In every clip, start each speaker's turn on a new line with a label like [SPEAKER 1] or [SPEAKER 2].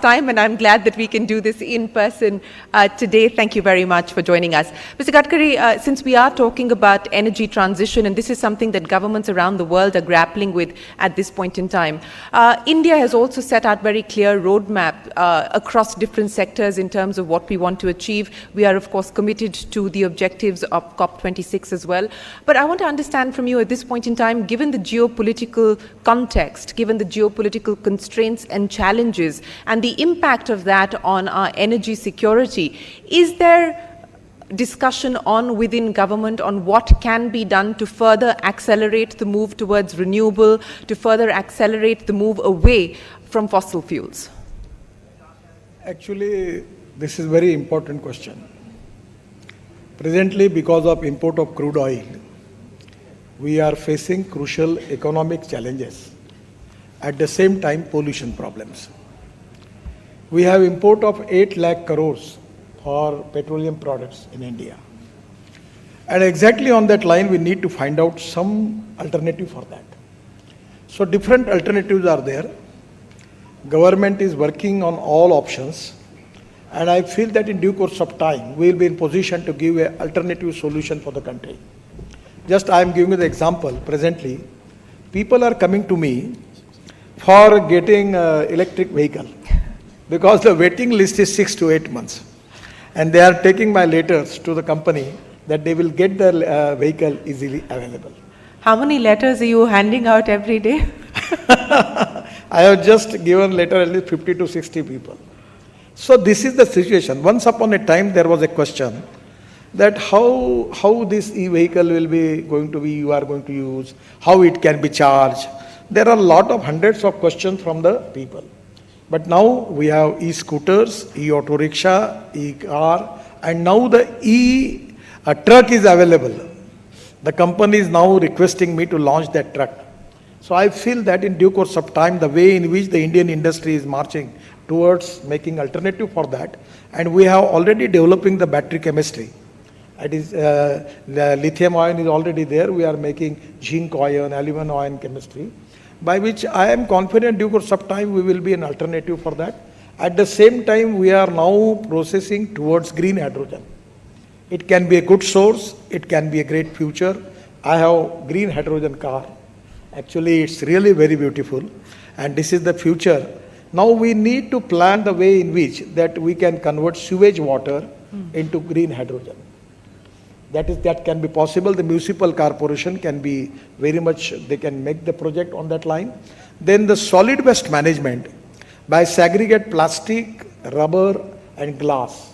[SPEAKER 1] time, and I'm glad that we can do this in person today. Thank you very much for joining us. Mr. Gadkari, since we are talking about energy transition, and this is something that governments around the world are grappling with at this point in time, India has also set out very clear roadmap across different sectors in terms of what we want to achieve. We are, of course, committed to the objectives of COP26 as well. But I want to understand from you at this point in time, given the geopolitical context, given the geopolitical constraints and challenges, and the impact of that on our energy security, is there discussion on within government on what can be done to further accelerate the move towards renewable, to further accelerate the move away from fossil fuels?
[SPEAKER 2] Actually, this is a very important question. Presently, because of import of crude oil, we are facing crucial economic challenges. At the same time, pollution problems. We have import of 8 lakh crores for petroleum products in India. And exactly on that line, we need to find out some alternative for that. So different alternatives are there. Government is working on all options. And I feel that in due course of time, we will be in position to give an alternative solution for the country. Just I am giving you the example. Presently, people are coming to me for getting electric vehicle because the waiting list is 6 to 8 months. And they are taking my letters to the company that they will get the vehicle easily available.
[SPEAKER 1] How many letters are you handing out every day?
[SPEAKER 2] I have just given letter at least 50 to 60 people. So this is the situation. Once upon a time, there was a question that how this e-vehicle will be going to be, you are going to use, how it can be charged. There are a lot of hundreds of questions from the people. But now we have e-scooters, e-auto rickshaw, e-car, and now the e-truck is available. The company is now requesting me to launch that truck. So I feel that in due course of time, the way in which the Indian industry is marching towards making alternative for that, and we have already developing the battery chemistry. It is the lithium ion is already there. We are making zinc ion, aluminum ion chemistry, by which I am confident due course of time we will be an alternative for that. At the same time, we are now processing towards green hydrogen. It can be a good source. It can be a great future. I have green hydrogen car. Actually, it's really very beautiful, and this is the future. Now we need to plan the way in which that we can convert sewage water into green hydrogen. That can be possible. The municipal corporation can be very much, they can make the project on that line. Then the solid waste management, by segregate plastic, rubber and glass.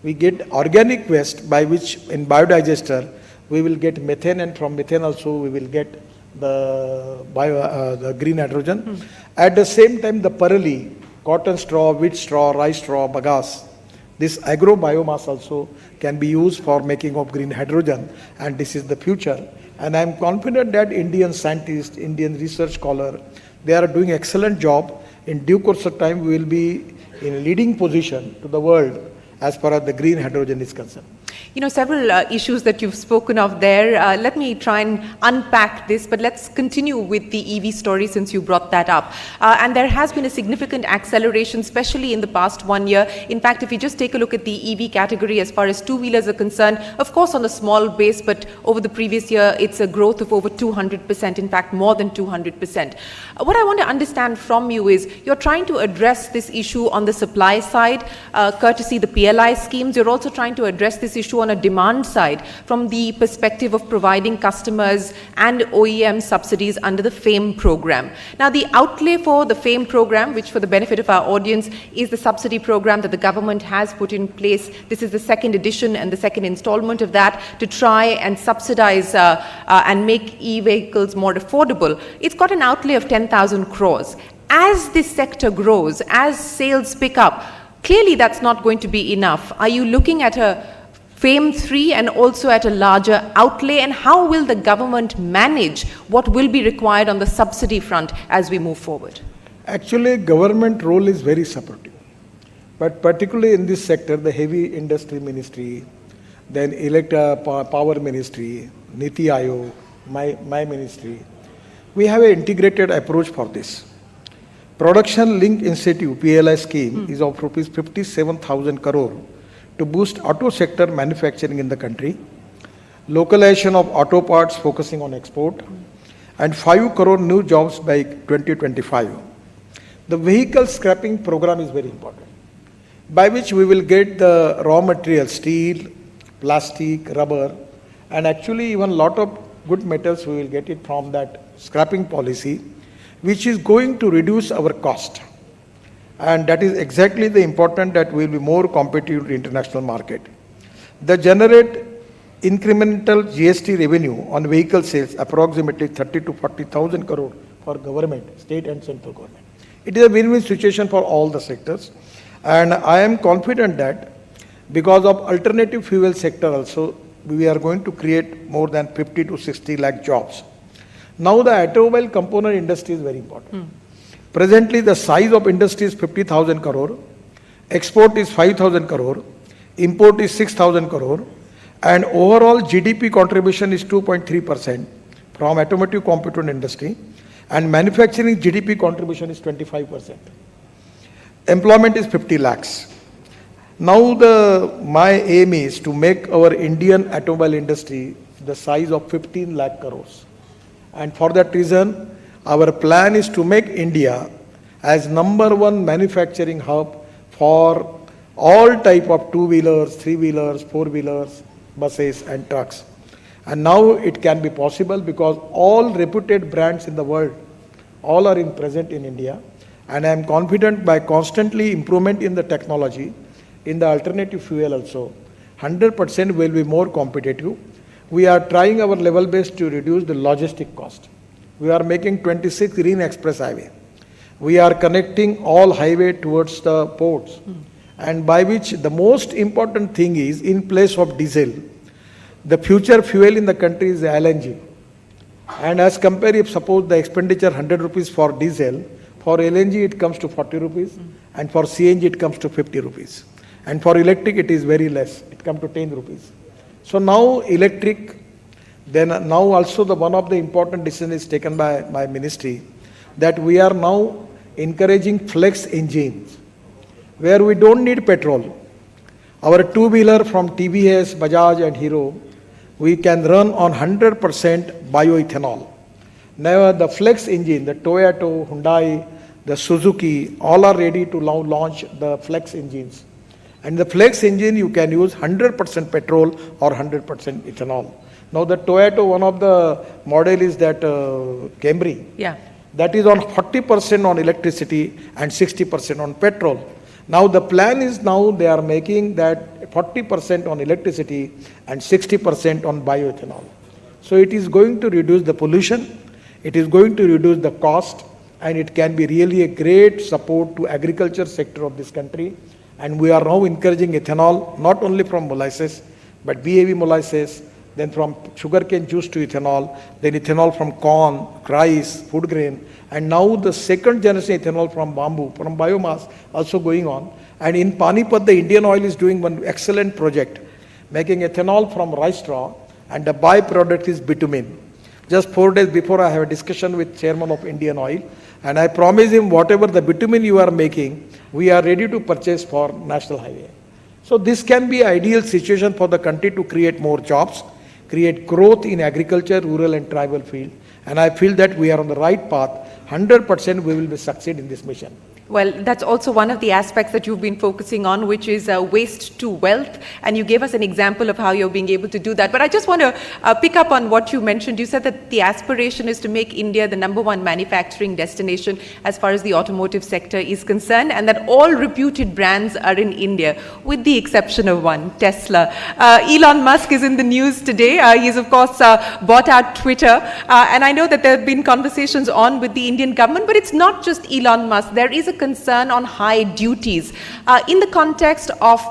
[SPEAKER 2] We get organic waste by which in biodigester we will get methane, and from methane also we will get the green hydrogen. At the same time, the parali, cotton straw, wheat straw, rice straw, bagasse, this agro biomass also can be used for making of green hydrogen, and this is the future. And I am confident that Indian scientists, Indian research scholars, they are doing excellent job. In due course of time, we will be in a leading position to the world as far as the green hydrogen is concerned.
[SPEAKER 1] You know, several issues that you've spoken of there. Let me try and unpack this, but let's continue with the EV story since you brought that up. And there has been a significant acceleration, especially in the past 1 year. In fact, if you just take a look at the EV category as far as two-wheelers are concerned, of course on a small base, but over the previous year, it's a growth of over 200%, in fact, more than 200%. What I want to understand from you is, you're trying to address this issue on the supply side, courtesy the PLI schemes. You're also trying to address this issue on a demand side from the perspective of providing customers and OEM subsidies under the FAME program. Now, the outlay for the FAME program, which for the benefit of our audience is the subsidy program that the government has put in place. This is the second edition and the second installment of that to try and subsidize and make e-vehicles more affordable. It's got an outlay of 10,000 crores. As this sector grows, as sales pick up, clearly that's not going to be enough. Are you looking at a FAME 3 and also at a larger outlay, and how will the government manage what will be required on the subsidy front as we move forward?
[SPEAKER 2] Actually, government role is very supportive, but particularly in this sector, the heavy industry ministry, then power ministry, Niti Aayog, my ministry, we have an integrated approach for this. Production Link Incentive PLI scheme is of rupees 57,000 crore to boost auto sector manufacturing in the country. Localization of auto parts focusing on export, and 5 crore new jobs by 2025. The vehicle scrapping program is very important, by which we will get the raw material, steel, plastic, rubber, and actually even lot of good metals we will get it from that scrapping policy, which is going to reduce our cost. And that is exactly the important that we will be more competitive in international market. The generate incremental GST revenue on vehicle sales approximately 30 to 40,000 crore for government, state and central government. It is a win-win situation for all the sectors, and I am confident that because of alternative fuel sector also, we are going to create more than 50 to 60 lakh jobs. Now the automobile component industry is very important. Presently the size of industry is 50,000 crore, export is 5,000 crore, import is 6,000 crore, and overall GDP contribution is 2.3% from automotive component industry, and manufacturing GDP contribution is 25%. Employment is 50 lakhs. Now my aim is to make our Indian automobile industry the size of 15 lakh crores. And for that reason, our plan is to make India as #1 manufacturing hub for all type of two-wheelers, three-wheelers, four-wheelers, buses and trucks. And now it can be possible because all reputed brands in the world, all are present in India. And I am confident by constantly improvement in the technology, in the alternative fuel also, 100% will be more competitive. We are trying our level best to reduce the logistic cost. We are making 26 green express highway. We are connecting all highway towards the ports. And by which the most important thing is, in place of diesel, the future fuel in the country is LNG. And as compared, if suppose the expenditure 100 rupees for diesel, for LNG it comes to 40 rupees, and for CNG it comes to 50 rupees. And for electric it is very less, it comes to 10 rupees. So now electric, then now also one of the important decisions is taken by my ministry, that we are now encouraging flex engines, where we don't need petrol. Our two-wheeler from TVS, Bajaj and Hero, we can run on 100% bioethanol. Now the flex engine, the Toyota, Hyundai, the Suzuki, all are ready to now launch the flex engines. And the flex engine you can use 100% petrol or 100% ethanol. Now the Toyota, one of the model is that Camry.
[SPEAKER 1] Yeah.
[SPEAKER 2] That is on 40% on electricity and 60% on petrol. Now the plan is now they are making that 40% on electricity and 60% on bioethanol. So it is going to reduce the pollution, it is going to reduce the cost, and it can be really a great support to agriculture sector of this country. And we are now encouraging ethanol, not only from molasses, but BAV molasses, then from sugarcane juice to ethanol, then ethanol from corn, rice, food grain, and now the second generation ethanol from bamboo, from biomass also going on. And in Panipat, the Indian Oil is doing one excellent project, making ethanol from rice straw, and the byproduct is bitumen. Just 4 days before, I have a discussion with chairman of Indian Oil, and I promise him whatever the bitumen you are making, we are ready to purchase for national highway. So this can be ideal situation for the country to create more jobs, create growth in agriculture, rural and tribal field. And I feel that we are on the right path. 100% we will be succeed in this mission.
[SPEAKER 1] Well, that's also one of the aspects that you've been focusing on, which is waste to wealth. And you gave us an example of how you're being able to do that. But I just want to pick up on what you mentioned. You said that the aspiration is to make India the #1 manufacturing destination as far as the automotive sector is concerned, and that all reputed brands are in India, with the exception of one, Tesla. Elon Musk is in the news today. He's, of course, bought out Twitter. And I know that there have been conversations on with the Indian government, but it's not just Elon Musk. There is a concern on high duties in the context of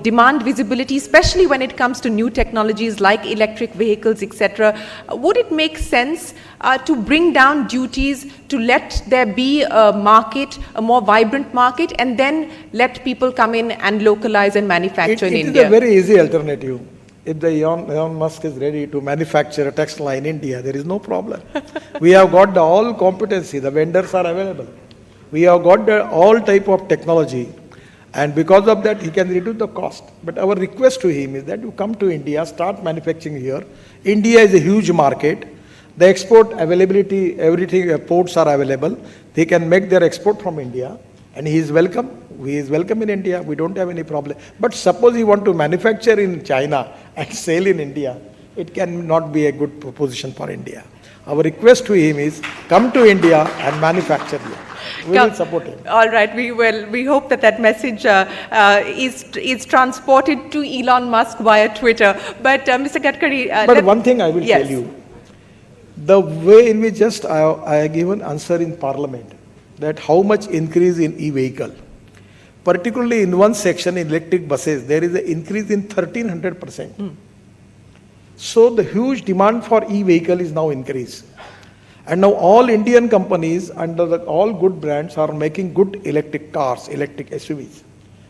[SPEAKER 1] demand visibility, especially when it comes to new technologies like electric vehicles, etc. Would it make sense to bring down duties, to let there be a market, a more vibrant market, and then let people come in and localize and manufacture in India?
[SPEAKER 2] It is a very easy alternative. if the Elon Musk is ready to manufacture a Tesla in India, there is no problem. We have got the all competency, the vendors are available. We have got the all type of technology, and because of that, he can reduce the cost. But our request to him is that you come to India, start manufacturing here. India is a huge market. The export availability, everything, ports are available. They can make their export from India, and he is welcome. He is welcome in India. We don't have any problem. But suppose he want to manufacture in China and sell in India, it cannot be a good proposition for India. Our request to him is come to India and manufacture here. We will support him.
[SPEAKER 1] All right, we will. We hope that that message is transported to Elon Musk via Twitter. But Mr. Gadkari,
[SPEAKER 2] but one thing I will tell you, the way in which I have given answer in Parliament, that how much increase in e-vehicle, particularly in one section in electric buses, there is an increase in 1300%. So the huge demand for e-vehicle is now increased. And now all Indian companies under all good brands are making good electric cars, electric SUVs.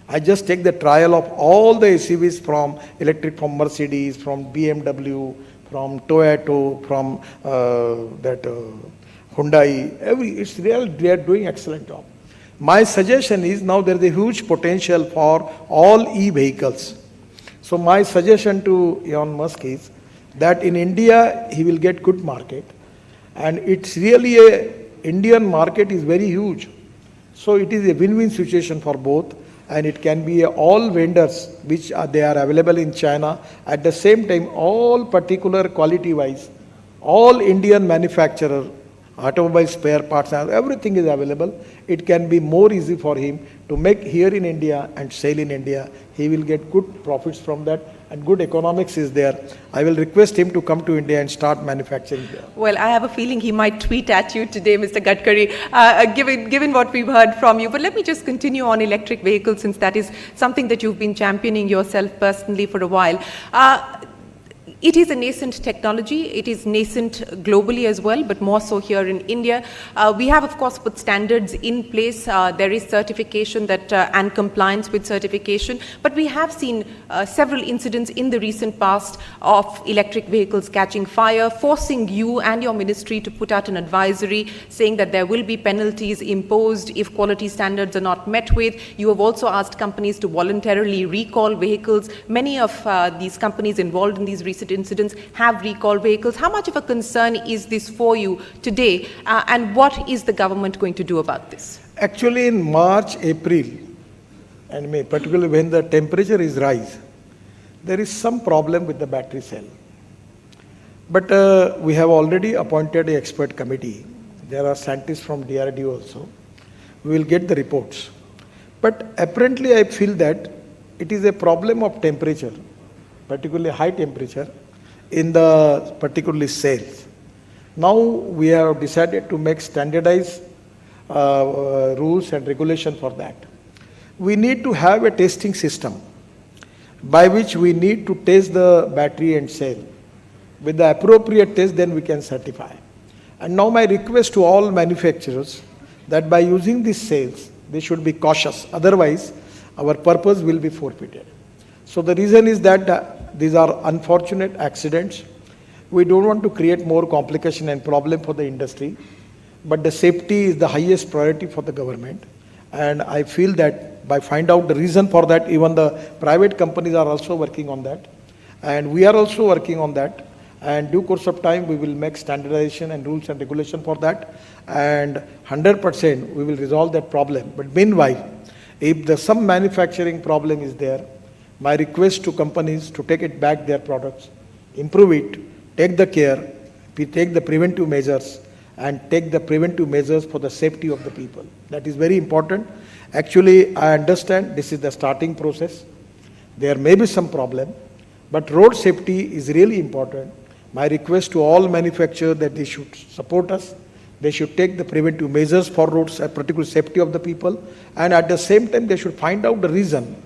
[SPEAKER 2] I just take the trial of all the SUVs from electric, from Mercedes, from BMW, from Toyota, from Hyundai. It's real, they are doing excellent job. My suggestion is now there is a huge potential for all e-vehicles. So my suggestion to Elon Musk is that in India he will get good market. And it's really Indian market is very huge. So it is a win-win situation for both, and it can be all vendors which they are available in China. At the same time, all particular quality wise, all Indian manufacturer, automobile spare parts, everything is available. It can be more easy for him to make here in India and sell in India. He will get good profits from that, and good economics is there. I will request him to come to India and start manufacturing here.
[SPEAKER 1] Well, I have a feeling he might tweet at you today, Mr. Gadkari, given what we've heard from you. But let me just continue on electric vehicles, since that is something that you've been championing yourself personally for a while. It is a nascent technology. It is nascent globally as well, but more so here in India. We have, of course, put standards in place. There is certification that and compliance with certification. But we have seen several incidents in the recent past of electric vehicles catching fire, forcing you and your ministry to put out an advisory saying that there will be penalties imposed if quality standards are not met with. You have also asked companies to voluntarily recall vehicles. Many of these companies involved in these recent incidents have recall vehicles. How much of a concern is this for you today, and what is the government going to do about this?
[SPEAKER 2] Actually, in March, April and May, particularly when the temperature is rise, there is some problem with the battery cell. But we have already appointed an expert committee. There are scientists from DRDO also. We will get the reports. But apparently I feel that it is a problem of temperature, particularly high temperature, in the particularly cells. Now we have decided to make standardized rules and regulation for that. We need to have a testing system by which we need to test the battery and cell. With the appropriate test, then we can certify. And now my request to all manufacturers that by using these cells, they should be cautious. Otherwise, our purpose will be forfeited. So the reason is that these are unfortunate accidents. We don't want to create more complication and problem for the industry, but the safety is the highest priority for the government. And I feel that by find out the reason for that, even the private companies are also working on that. And we are also working on that. And due course of time, we will make standardization and rules and regulation for that. And 100% we will resolve that problem. But meanwhile, if some manufacturing problem is there, my request to companies to take it back their products, improve it, take the care, take the preventive measures, and take the preventive measures for the safety of the people. That is very important. Actually, I understand this is the starting process. There may be some problem, but road safety is really important. My request to all manufacturers that they should support us. They should take the preventive measures for roads, particularly safety of the people, and at the same time, they should find out the reason.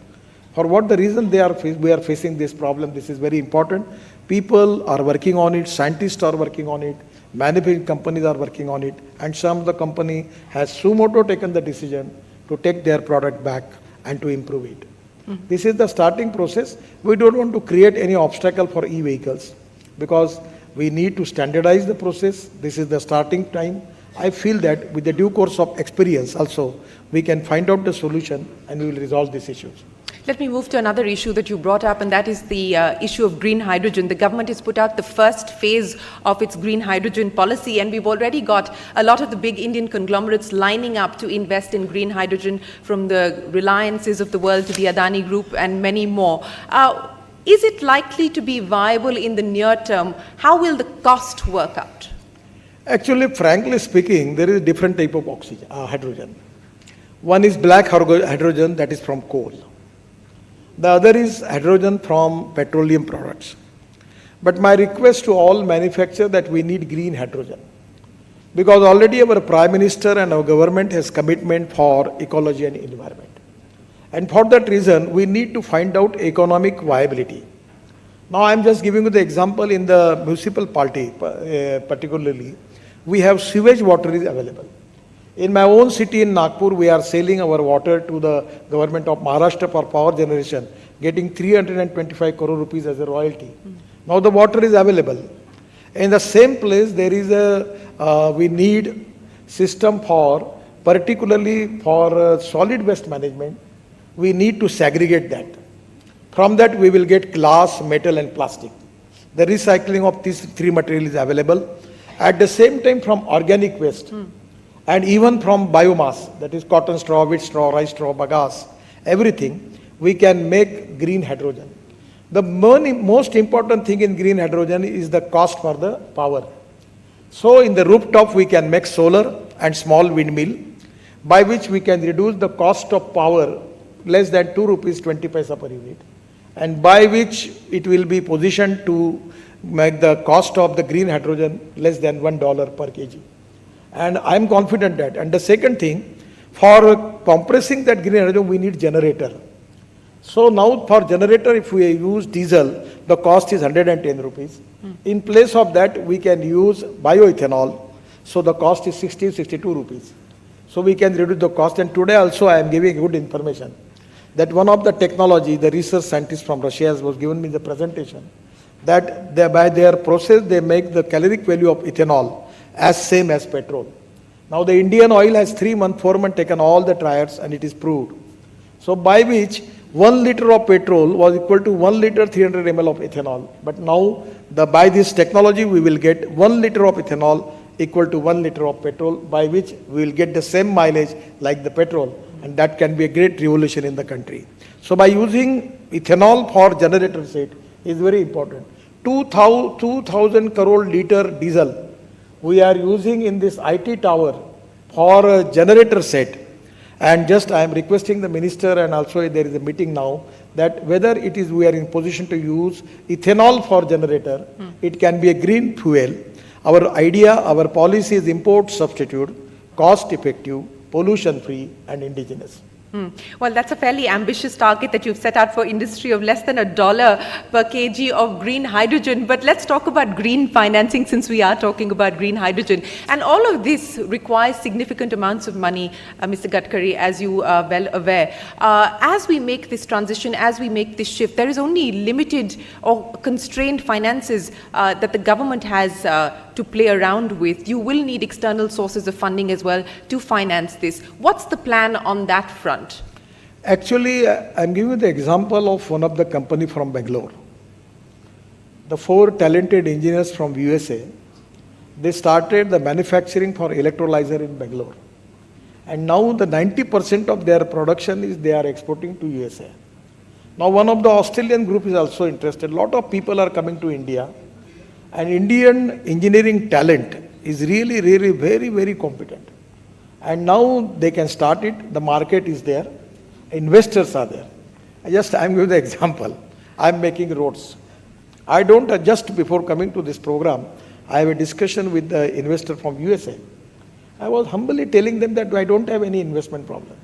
[SPEAKER 2] For what the reason we are facing this problem. This is very important. People are working on it, scientists are working on it, manufacturing companies are working on it, and some of the company has sumoto taken the decision to take their product back and to improve it. This is the starting process. We don't want to create any obstacle for e-vehicles because we need to standardize the process. This is the starting time. I feel that with the due course of experience also, we can find out the solution and we will resolve these issues.
[SPEAKER 1] Let me move to another issue that you brought up, and that is the issue of green hydrogen. The government has put out the first phase of its green hydrogen policy, and we've already got a lot of the big Indian conglomerates lining up to invest in green hydrogen, from the Reliances of the world to the Adani Group and many more. Is it likely to be viable in the near term? How will the cost work out?
[SPEAKER 2] Actually, frankly speaking, there is a different type of oxygen, hydrogen. One is black hydrogen, that is from coal. The other is hydrogen from petroleum products. But my request to all manufacturers that we need green hydrogen. Because already our Prime Minister and our government has commitment for ecology and environment. And for that reason, we need to find out economic viability. Now I am just giving you the example in the municipal party, particularly, we have sewage water is available. In my own city in Nagpur, we are selling our water to the government of Maharashtra for power generation, getting 325 crore rupees as a royalty. Now the water is available. In the same place, there is we need system for, particularly for solid waste management, we need to segregate that. From that, we will get glass, metal and plastic. The recycling of these three materials is available. At the same time, from organic waste. And even from biomass, that is cotton straw, wheat straw, rice straw, bagasse, everything, we can make green hydrogen. The most important thing in green hydrogen is the cost for the power. So in the rooftop, we can make solar and small windmill, by which we can reduce the cost of power less than 2 rupees 20 paisa per unit, and by which it will be positioned to make the cost of the green hydrogen less than $1 per kg. And I am confident that. And the second thing, for compressing that green hydrogen, we need generator. So now for generator, if we use diesel, the cost is 110 rupees. In place of that, we can use bioethanol. So the cost is 62 rupees. So we can reduce the cost. And today also I am giving good information that one of the technology, the research scientist from Russia was given me the presentation, that by their process, they make the caloric value of ethanol as same as petrol. Now the Indian oil has 3 months, 4 months taken all the trials and it is proved. So by which 1 liter of petrol was equal to 1 liter 300 ml of ethanol. But now by this technology we will get 1 liter of ethanol equal to 1 liter of petrol, by which we will get the same mileage like the petrol, and that can be a great revolution in the country. So by using ethanol for generator set is very important. 2,000 crore liter diesel we are using in this IT tower for a generator set. And just I am requesting the minister, and also there is a meeting now, that whether it is we are in position to use ethanol for generator, it can be a green fuel. Our idea, our policy is import substitute, cost effective, pollution free and indigenous.
[SPEAKER 1] Well, that's a fairly ambitious target that you've set out for industry of less than $1 per kg of green hydrogen. But let's talk about green financing, since we are talking about green hydrogen. And all of this requires significant amounts of money, Mr. Gadkari, as you are well aware. As we make this transition, as we make this shift, there is only limited or constrained finances that the government has to play around with. You will need external sources of funding as well to finance this. What's the plan on that front?
[SPEAKER 2] Actually, I'm giving you the example of one of the company from Bangalore. The 4 talented engineers from USA, they started the manufacturing for electrolyzer in Bangalore. And now the 90% of their production is they are exporting to USA. Now one of the Australian group is also interested. A lot of people are coming to India. And Indian engineering talent is really very, very competent. And now they can start it. The market is there. Investors are there. I'm giving the example. I'm making roads. I don't, just before coming to this program, I have a discussion with the investor from USA. I was humbly telling them that I don't have any investment problem.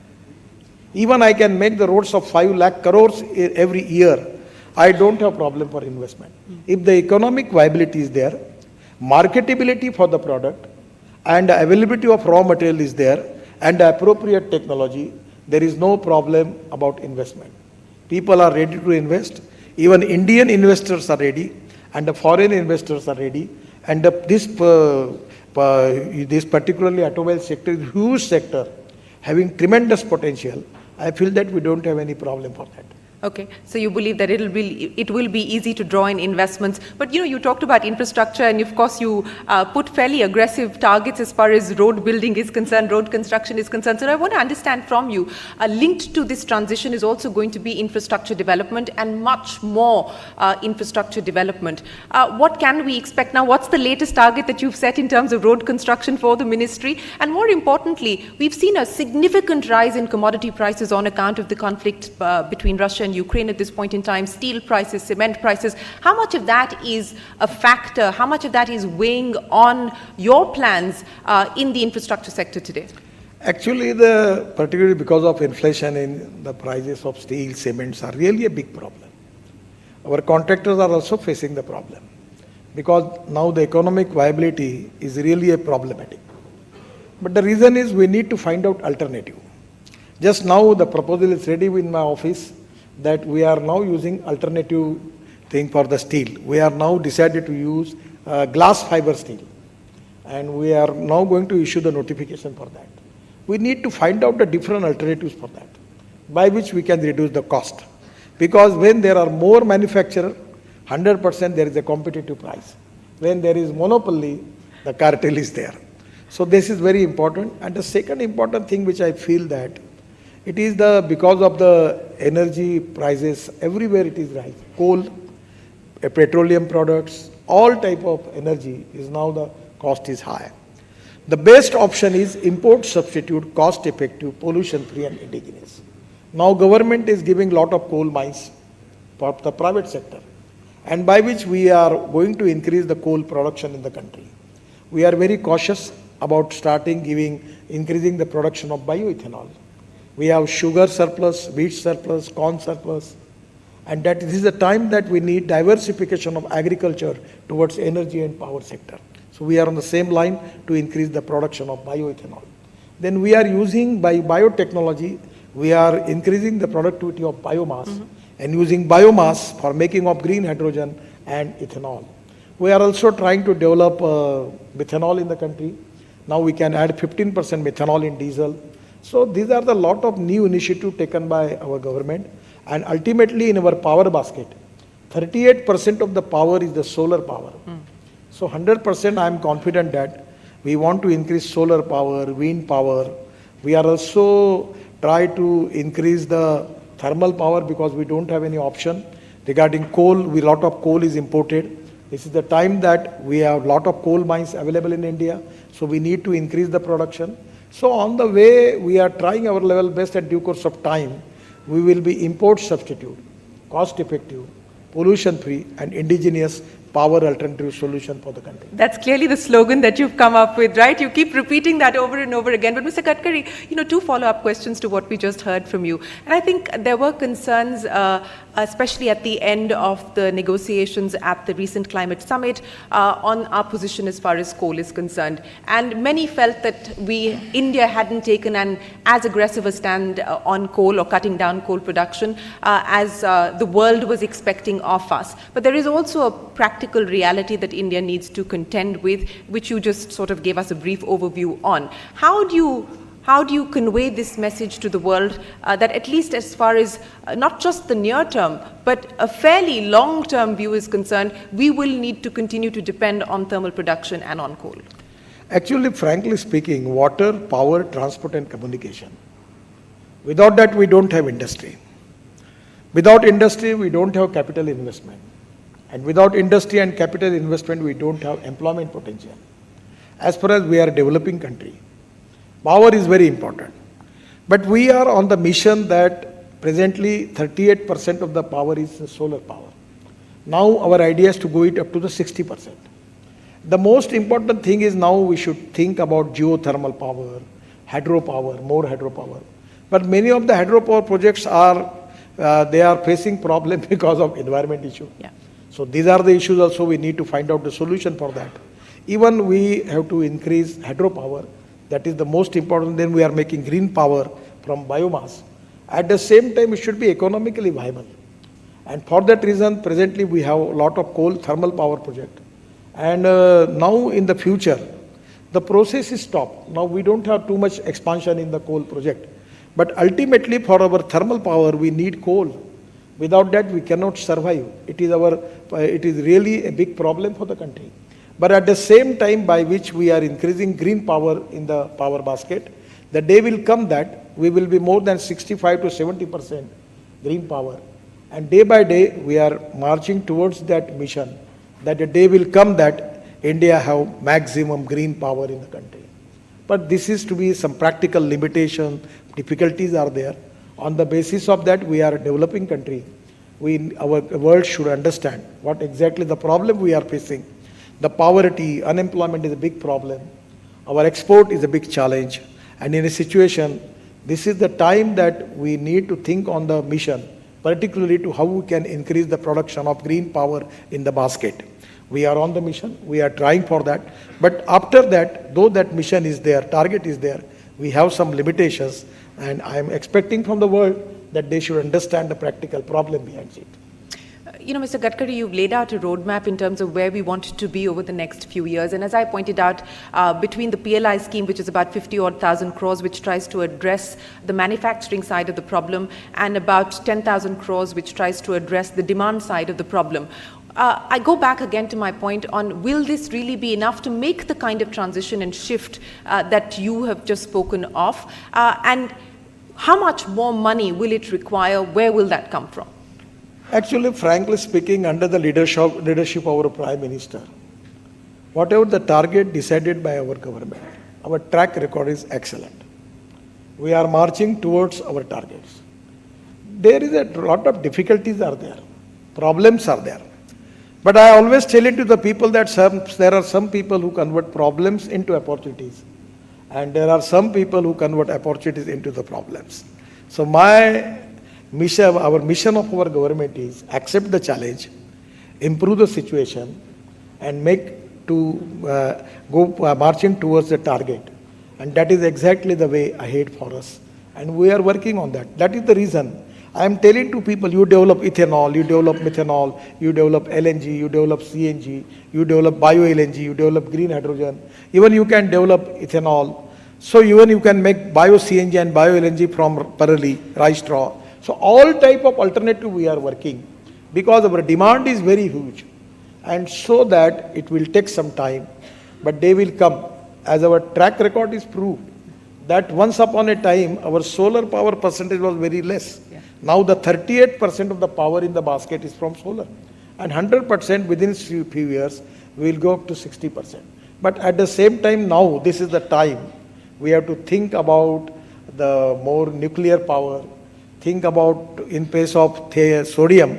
[SPEAKER 2] Even I can make the roads of 5 lakh crores every year. I don't have problem for investment. If the economic viability is there, marketability for the product, and availability of raw material is there, and appropriate technology, there is no problem about investment. People are ready to invest. Even Indian investors are ready, and the foreign investors are ready. And this particularly automobile sector is a huge sector, having tremendous potential. I feel that we don't have any problem for that.
[SPEAKER 1] Okay, so you believe that it will be easy to draw in investments, but you talked about infrastructure, and of course you put fairly aggressive targets as far as road building is concerned, road construction is concerned. So I want to understand from you, linked to this transition is also going to be infrastructure development and much more infrastructure development. What can we expect now? What's the latest target that you've set in terms of road construction for the ministry? And more importantly, we've seen a significant rise in commodity prices on account of the conflict between Russia and Ukraine at this point in time, steel prices, cement prices. How much of that is a factor? How much of that is weighing on your plans in the infrastructure sector today?
[SPEAKER 2] Actually, particularly because of inflation in the prices of steel, cements are really a big problem. Our contractors are also facing the problem because now the economic viability is really a problematic. But the reason is we need to find out alternative. Just now the proposal is ready in my office that we are now using alternative thing for the steel. We are now decided to use glass fiber steel, and we are now going to issue the notification for that. We need to find out the different alternatives for that, by which we can reduce the cost. Because when there are more manufacturers, 100% there is a competitive price. When there is monopoly, the cartel is there. So this is very important. And the second important thing which I feel that it is because of the energy prices, everywhere it is rising. Coal, petroleum products, all type of energy is now the cost is high. The best option is import substitute, cost effective, pollution free and indigenous. Now government is giving lot of coal mines for the private sector, and by which we are going to increase the coal production in the country. We are very cautious about increasing the production of bioethanol. We have sugar surplus, wheat surplus, corn surplus, and that this is the time that we need diversification of agriculture towards energy and power sector. So we are on the same line to increase the production of bioethanol. Then we are using by biotechnology, we are increasing the productivity of biomass and using biomass for making of green hydrogen and ethanol. We are also trying to develop methanol in the country. Now we can add 15% methanol in diesel. So these are the lot of new initiatives taken by our government, and ultimately in our power basket, 38% of the power is the solar power. So 100% I am confident that we want to increase solar power, wind power. We are also try to increase the thermal power because we don't have any option. Regarding coal, a lot of coal is imported. This is the time that we have a lot of coal mines available in India, so we need to increase the production. So on the way, we are trying our level best. At due course of time, we will be import substitute, cost effective, pollution free and indigenous power alternative solution for the country.
[SPEAKER 1] That's clearly the slogan that you've come up with, right? You keep repeating that over and over again. But Mr. Gadkari, two follow-up questions to what we just heard from you. And I think there were concerns, especially at the end of the negotiations at the recent climate summit, on our position as far as coal is concerned. And many felt that India hadn't taken an as aggressive a stand on coal or cutting down coal production as the world was expecting of us. But there is also a practical reality that India needs to contend with, which you just sort of gave us a brief overview on. How do you convey this message to the world that at least as far as not just the near term, but a fairly long-term view is concerned, we will need to continue to depend on thermal production and on coal?
[SPEAKER 2] Actually, frankly speaking, water, power, transport and communication. Without that, we don't have industry. Without industry, we don't have capital investment. And without industry and capital investment, we don't have employment potential. As far as we are a developing country, power is very important. But we are on the mission that presently 38% of the power is solar power. Now our idea is to go it up to the 60%. The most important thing is now we should think about geothermal power, hydropower, more hydropower. But many of the hydropower projects they are facing problem because of environment issue.
[SPEAKER 1] Yeah.
[SPEAKER 2] So these are the issues also we need to find out the solution for that. Even we have to increase hydropower, that is the most important. Then we are making green power from biomass. At the same time, it should be economically viable. And for that reason, presently we have a lot of coal thermal power project. And now in the future, the process is stopped. Now we don't have too much expansion in the coal project. But ultimately for our thermal power, we need coal. Without that, we cannot survive. It is really a big problem for the country. But at the same time by which we are increasing green power in the power basket, the day will come that we will be more than 65 to 70% green power. And day by day, we are marching towards that mission, that the day will come that India have maximum green power in the country. But this is to be some practical limitation, difficulties are there. On the basis of that, we are a developing country. Our world should understand what exactly the problem we are facing. The poverty, unemployment is a big problem. Our export is a big challenge. And in a situation, this is the time that we need to think on the mission, particularly to how we can increase the production of green power in the basket. We are on the mission, we are trying for that. But after that, though that mission is there, target is there, we have some limitations. And I am expecting from the world that they should understand the practical problem behind it.
[SPEAKER 1] You know, Mr. Gadkari, you've laid out a roadmap in terms of where we want to be over the next few years. And as I pointed out, between the PLI scheme, which is about 50,000 crores, which tries to address the manufacturing side of the problem, and about 10,000 crores, which tries to address the demand side of the problem. I go back again to my point on, will this really be enough to make the kind of transition and shift that you have just spoken of? And how much more money will it require? Where will that come from?
[SPEAKER 2] Actually, frankly speaking, under the leadership of our Prime Minister, whatever the target decided by our government, our track record is excellent. We are marching towards our targets. There is a lot of difficulties are there, problems are there. But I always tell it to the people that there are some people who convert problems into opportunities, and there are some people who convert opportunities into the problems. So our mission of our government is accept the challenge, improve the situation, and go marching towards the target. And that is exactly the way ahead for us. And we are working on that. That is the reason I am telling to people, you develop ethanol, you develop methanol, you develop LNG, you develop CNG, you develop bio-LNG, you develop green hydrogen. Even you can develop ethanol. So even you can make bio-CNG and bio-LNG from parali, rice straw. So all type of alternative we are working because our demand is very huge. And so that it will take some time, but they will come. As our track record is proved, that once upon a time, our solar power percentage was very less. Yeah. Now the 38% of the power in the basket is from solar. And 100% within a few years, we will go up to 60%. But at the same time now, this is the time, we have to think about the more nuclear power, think about in place of sodium,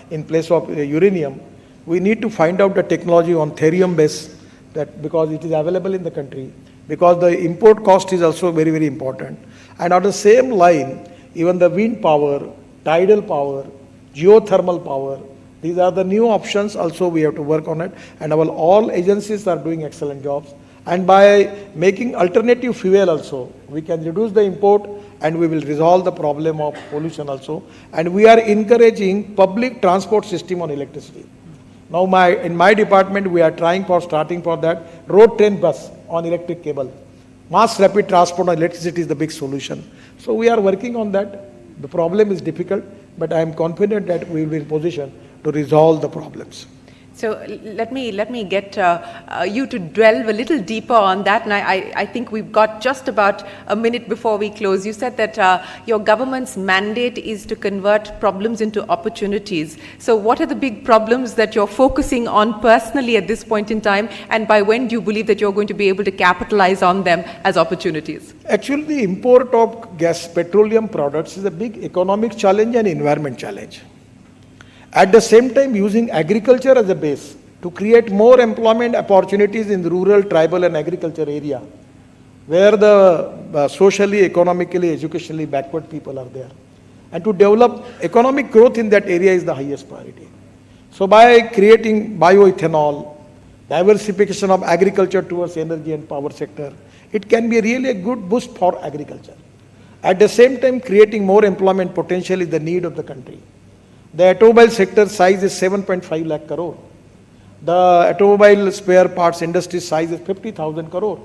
[SPEAKER 2] in place of uranium, we need to find out the technology on thorium base, that because it is available in the country, because the import cost is also very, very important. And on the same line, even the wind power, tidal power, geothermal power, these are the new options also we have to work on it. And all agencies are doing excellent jobs. And by making alternative fuel also, we can reduce the import and we will resolve the problem of pollution also. And we are encouraging public transport system on electricity. Now in my department, we are starting for that road train bus on electric cable. Mass rapid transport on electricity is the big solution. So we are working on that. The problem is difficult, but I am confident that we will be in position to resolve the problems.
[SPEAKER 1] So let me get you to delve a little deeper on that, and I think we've got just about a minute before we close. You said that your government's mandate is to convert problems into opportunities. So what are the big problems that you're focusing on personally at this point in time, and by when do you believe that you're going to be able to capitalize on them as opportunities?
[SPEAKER 2] Actually, the import of petroleum products is a big economic challenge and environment challenge. At the same time, using agriculture as a base to create more employment opportunities in the rural, tribal and agriculture area, where the socially, economically, educationally backward people are there. And to develop economic growth in that area is the highest priority. So by creating bioethanol, diversification of agriculture towards energy and power sector, it can be really a good boost for agriculture. At the same time, creating more employment potential is the need of the country. The automobile sector size is 7.5 lakh crore. The automobile spare parts industry size is 50,000 crore.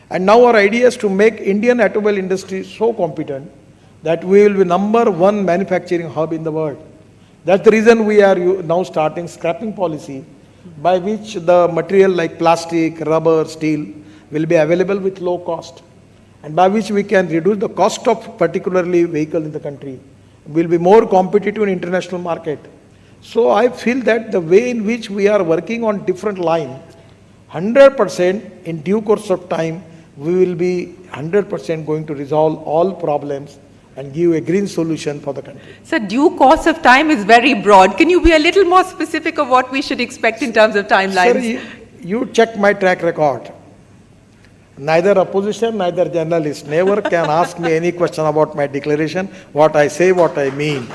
[SPEAKER 2] And now our idea is to make Indian automobile industry so competent that we will be #1 manufacturing hub in the world. That's the reason we are now starting scrapping policy by which the material like plastic, rubber, steel will be available with low cost, and by which we can reduce the cost of particularly vehicle in the country, will be more competitive in international market. So I feel that the way in which we are working on different line, 100% in due course of time, we will be 100% going to resolve all problems and give a green solution for the country.
[SPEAKER 1] So due course of time is very broad. Can you be a little more specific of what we should expect in terms of timelines?
[SPEAKER 2] Sir, you check my track record. Neither opposition, neither journalist never can ask me any question about my declaration, what I say, what I mean.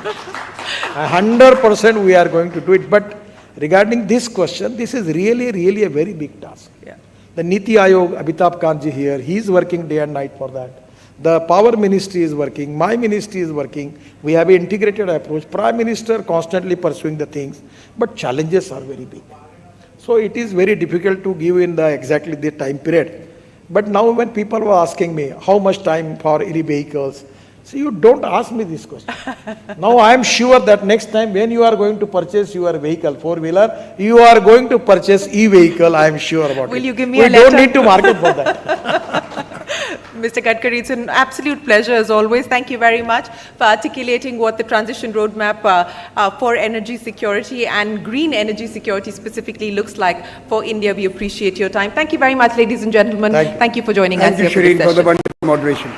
[SPEAKER 2] 100% we are going to do it. But regarding this question, this is really a very big task.
[SPEAKER 1] Yeah.
[SPEAKER 2] The Niti Ayog, Amitabh Kantji here, he is working day and night for that. The Power Ministry is working, my ministry is working. We have an integrated approach. Prime Minister constantly pursuing the things, but challenges are very big. So it is very difficult to give in the exactly the time period. But now when people were asking me, how much time for e-vehicles? So you don't ask me this question. Now I am sure that next time when you are going to purchase your vehicle, four-wheeler, you are going to purchase e-vehicle, I am sure about it.
[SPEAKER 1] Will you give me a
[SPEAKER 2] letter? We don't need to market for that.
[SPEAKER 1] Mr. Gadkari, it's an absolute pleasure as always. Thank you very much for articulating what the transition roadmap for energy security and green energy security specifically looks like for India. We appreciate your time. Thank you very much, ladies and gentlemen. Thank you for joining us here
[SPEAKER 3] for the wonderful moderation.